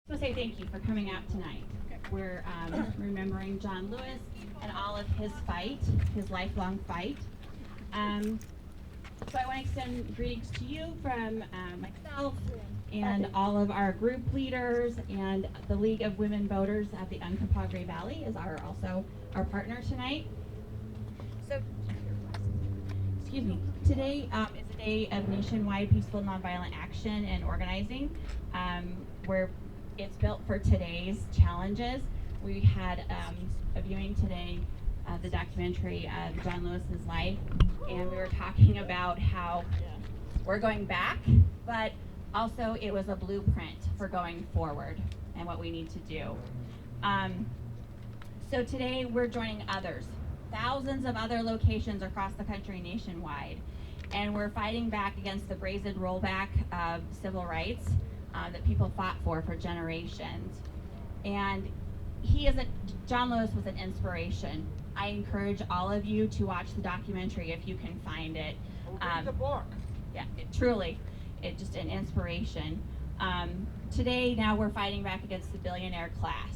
I want to say thank you for coming out tonight. We're remembering John Lewis and all of his fight, his lifelong fight. So I want to extend greetings to you from myself and all of our group leaders, and the League of Women Voters at the Uncompahgre Valley is also our partner tonight. So, excuse me. Today is a day of nationwide peaceful nonviolent action and organizing, where it's built for today's challenges. We had a viewing today of the documentary of John Lewis's life, and we were talking about how we're going back, but also it was a blueprint for going forward and what we need to do. So today we're joining others, thousands of other locations across the country nationwide, and we're fighting back against the brazen rollback of civil rights that people fought for generations. And John Lewis was an inspiration. I encourage all of you to watch the documentary if you can find it. Read the book. Yeah, it's just an inspiration. Today, now we're fighting back against the billionaire class.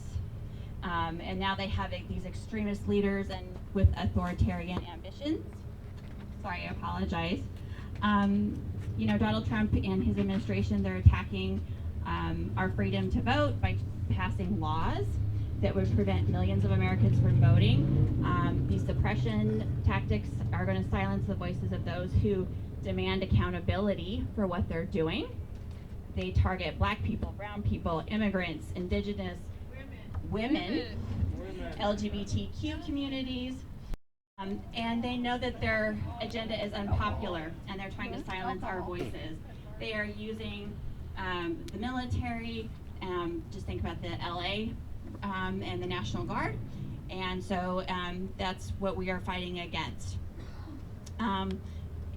And now they have these extremist leaders and with authoritarian ambitions. Sorry, I apologize. Donald Trump and his administration, they're attacking our freedom to vote by passing laws that would prevent millions of Americans from voting. These suppression tactics are going to silence the voices of those who demand accountability for what they're doing. They target Black people, brown people, immigrants, indigenous, women. LGBTQ communities. And they know that their agenda is unpopular, and they're trying to silence our voices. They are using the military, just think about the LA and the National Guard, and so that's what we are fighting against. And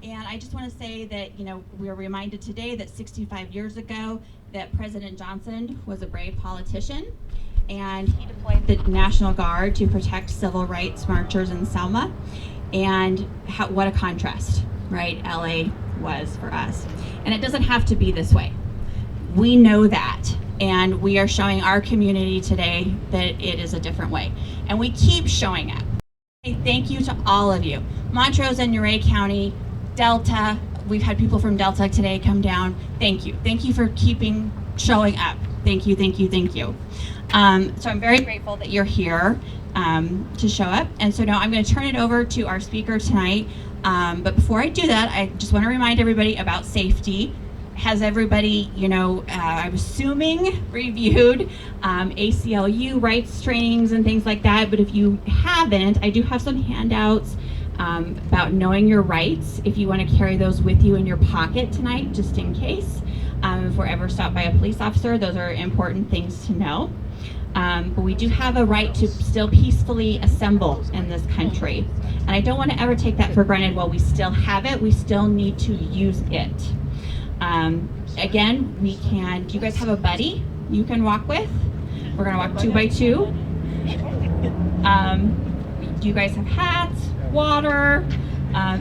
I just want to say that, we're reminded today that 65 years ago that President Johnson was a brave politician, and he deployed the National Guard to protect civil rights marchers in Selma. And what a contrast, right, LA was for us. And it doesn't have to be this way. We know that, and we are showing our community today that it is a different way. And we keep showing up. Thank you to all of you. Montrose and Uray County, Delta, we've had people from Delta today come down. Thank you. Thank you for showing up. Thank you, thank you, thank you. So I'm very grateful that you're here to show up. And so now I'm going to turn it over to our speaker tonight. But before I do that, I just want to remind everybody about safety. Has everybody, I'm assuming, reviewed ACLU rights trainings and things like that? But if you haven't, I do have some handouts about knowing your rights, if you want to carry those with you in your pocket tonight, just in case. If we're ever stopped by a police officer, those are important things to know. But we do have a right to still peacefully assemble in this country. And I don't want to ever take that for granted. While we still have it, we still need to use it. Again, do you guys have a buddy you can walk with? We're going to walk 2 by 2. Do you guys have hats, water?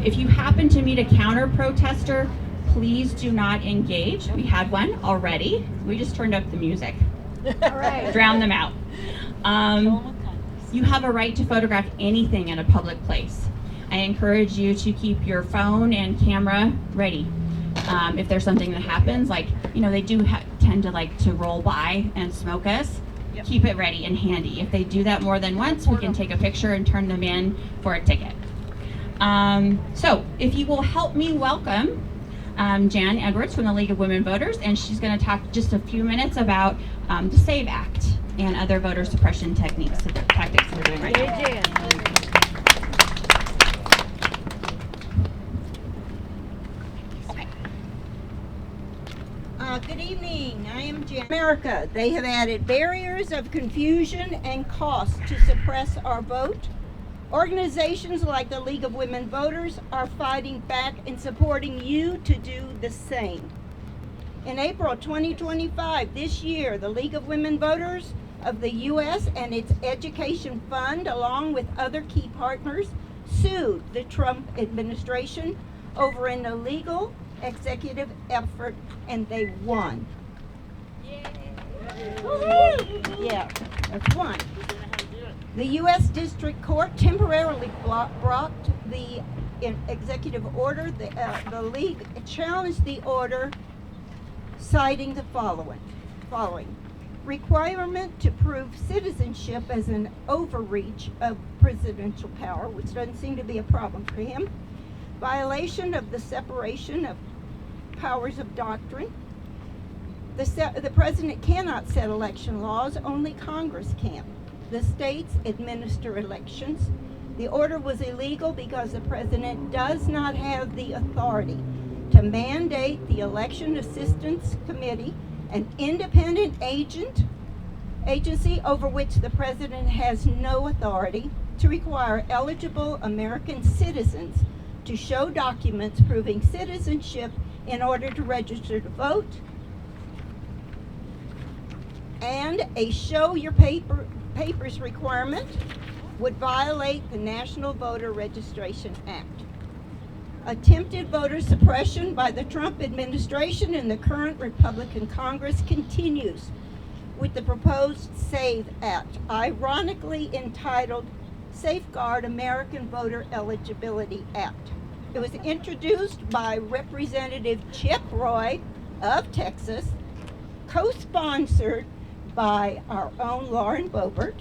If you happen to meet a counter protester, please do not engage. We had one already. We just turned up the music. All right. Drown them out. You have a right to photograph anything in a public place. I encourage you to keep your phone and camera ready. If there's something that happens, like, they do tend to like to roll by and smoke us. Yep. Keep it ready and handy. If they do that more than once, we can take a picture and turn them in for a ticket. So if you will help me welcome Jan Edwards from the League of Women Voters, and she's going to talk just a few minutes about the SAVE Act and other voter suppression tactics we're doing right now. Good evening. I am Jan. America. They have added barriers of confusion and cost to suppress our vote. Organizations like the League of Women Voters are fighting back and supporting you to do the same. In April 2025, this year, the League of Women Voters of the U.S. and its Education Fund, along with other key partners, sued the Trump administration over an illegal executive effort, and they won. Yay. Yeah, that's one. The U.S. District Court temporarily blocked the executive order. The league challenged the order, citing the following. Requirement to prove citizenship as an overreach of presidential power, which doesn't seem to be a problem for him. Violation of the separation of powers of doctrine. The president cannot set election laws, only Congress can. The states administer elections. The order was illegal because the president does not have the authority to mandate the Election Assistance Committee, an independent agency over which the president has no authority, to require eligible American citizens to show documents proving citizenship in order to register to vote, and a show your papers requirement would violate the National Voter Registration Act. Attempted voter suppression by the Trump administration and the current Republican Congress continues with the proposed SAVE Act, ironically entitled Safeguard American Voter Eligibility Act. It was introduced by Representative Chip Roy of Texas, co-sponsored by our own Lauren Boebert,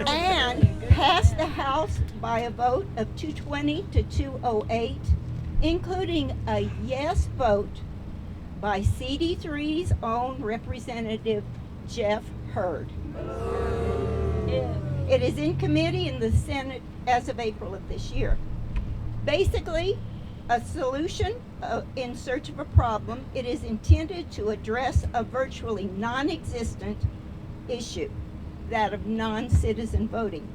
and passed the House by a vote of 220 to 208, including a yes vote by CD3's own Representative Jeff Hurd. It is in committee in the Senate as of April of this year. Basically, a solution in search of a problem. It is intended to address a virtually non-existent issue, that of non-citizen voting.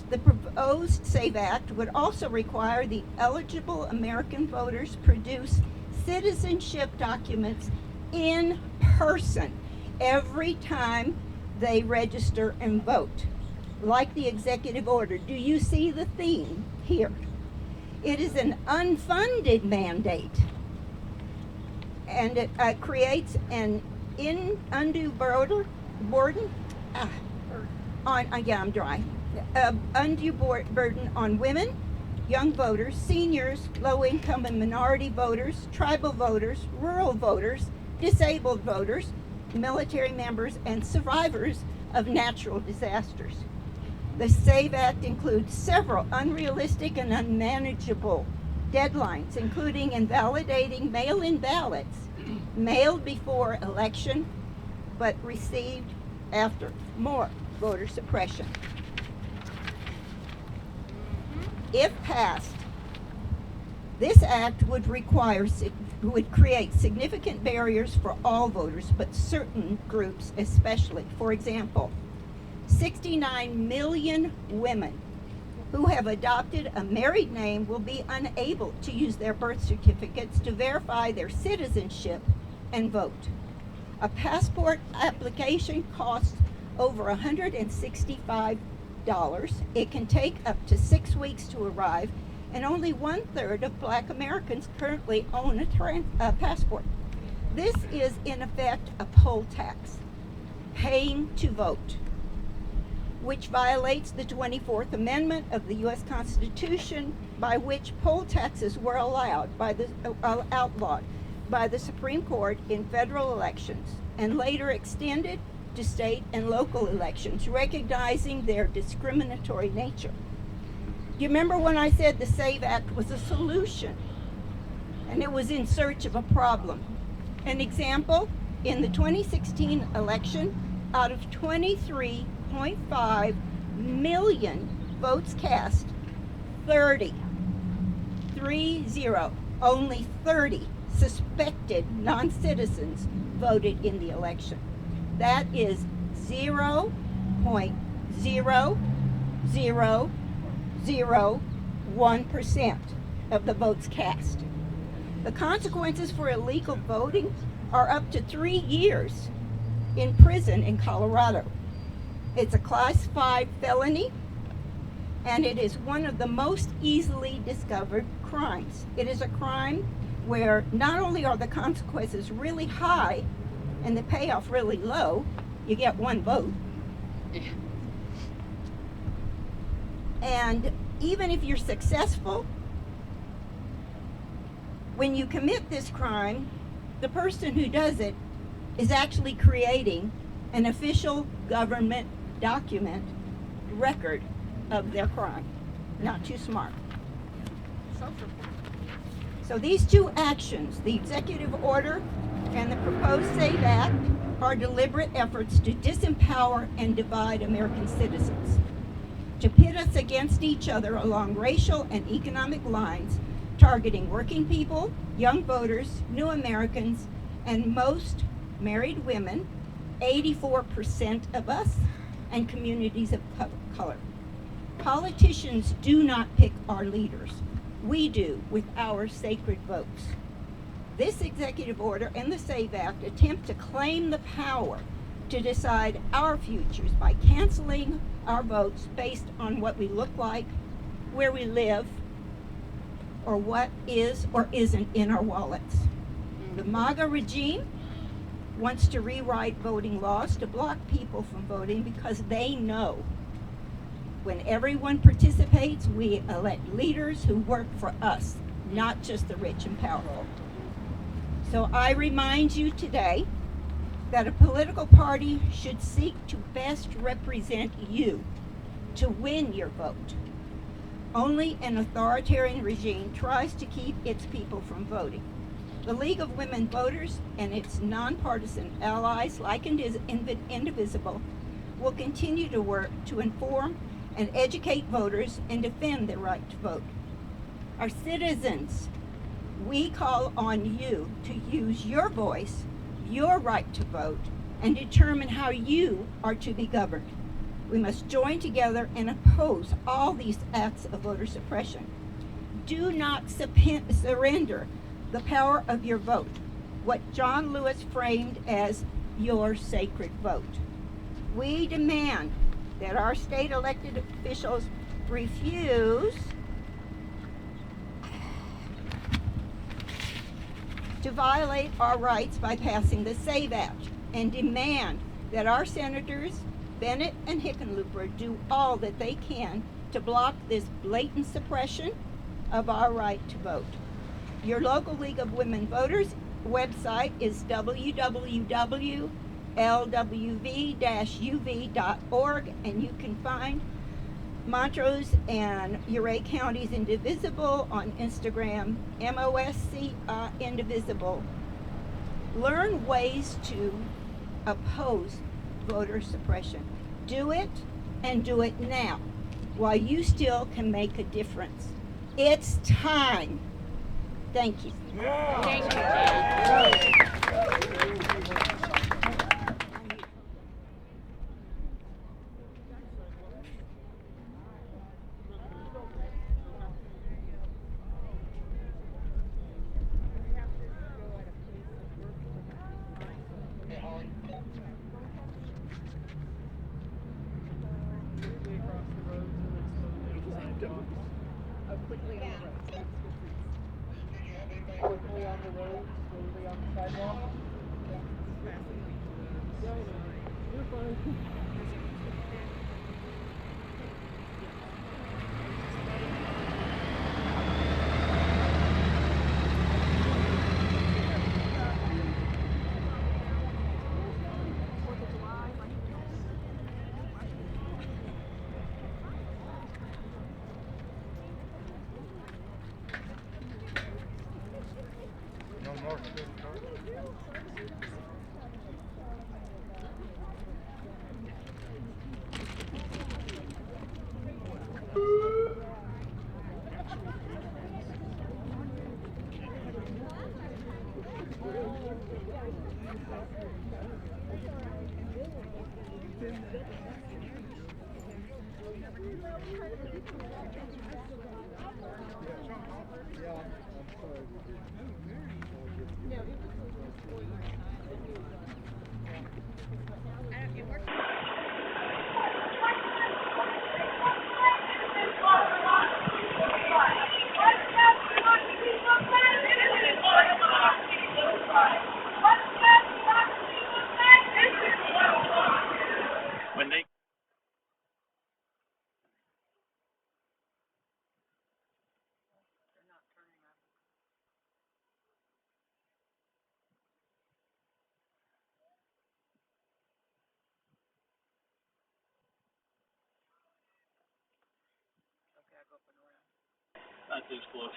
The proposed SAVE Act would also require the eligible American voters produce citizenship documents in person every time they register and vote, like the executive order. Do you see the theme here? It is an unfunded mandate, and it creates an undue burden on women, young voters, seniors, low-income and minority voters, tribal voters, rural voters, disabled voters, military members, and survivors of natural disasters. The SAVE Act includes several unrealistic and unmanageable deadlines, including invalidating mail-in ballots mailed before election but received after. More voter suppression. If passed, this act would create significant barriers for all voters, but certain groups especially. For example, 69 million women who have adopted a married name will be unable to use their birth certificates to verify their citizenship and vote. A passport application costs over $165. It can take up to 6 weeks to arrive, and only 1/3 of Black Americans currently own a passport. This is, in effect, a poll tax, paying to vote, which violates the 24th Amendment of the U.S. Constitution, by which poll taxes were outlawed by the Supreme Court in federal elections, and later extended to state and local elections, recognizing their discriminatory nature. Do you remember when I said the SAVE Act was a solution, and it was in search of a problem? An example, in the 2016 election, out of 23.5 million votes cast, only 30 suspected non-citizens voted in the election. That is 0.0001% of the votes cast. The consequences for illegal voting are up to 3 years in prison in Colorado. It's a Class 5 felony, and it is one of the most easily discovered crimes. It is a crime where not only are the consequences really high and the payoff really low, you get one vote. And even if you're successful, when you commit this crime, the person who does it is actually creating an official government document record of their crime. Not too smart. So these two actions, the executive order and the proposed SAVE Act, are deliberate efforts to disempower and divide American citizens, to pit us against each other along racial and economic lines, targeting working people, young voters, new Americans, and most married women, 84% of us, and communities of color. Politicians do not pick our leaders. We do with our sacred votes. This executive order and the SAVE Act attempt to claim the power to decide our futures by canceling our votes based on what we look like, where we live, or what is or isn't in our wallets. The MAGA regime wants to rewrite voting laws to block people from voting because they know when everyone participates, we elect leaders who work for us, not just the rich and powerful. So I remind you today that a political party should seek to best represent you, to win your vote. Only an authoritarian regime tries to keep its people from voting. The League of Women Voters and its nonpartisan allies, like Indivisible, will continue to work to inform and educate voters and defend their right to vote. Our citizens, we call on you to use your voice, your right to vote, and determine how you are to be governed. We must join together and oppose all these acts of voter suppression. Do not surrender the power of your vote, what John Lewis framed as your sacred vote. We demand that our state elected officials refuse to violate our rights by passing the SAVE Act, and demand that our senators, Bennett and Hickenlooper, do all that they can to block this blatant suppression of our right to vote. Your local League of Women Voters website is www.lwv-uv.org, and you can find Montrose and Uray Counties Indivisible on Instagram, MOSC Indivisible. Learn ways to oppose voter suppression. Do it, and do it now, while you still can make a difference. It's time. Thank you. Thank you, Quickly on the road, slowly on the sidewalk. You're fine. No more. not too close.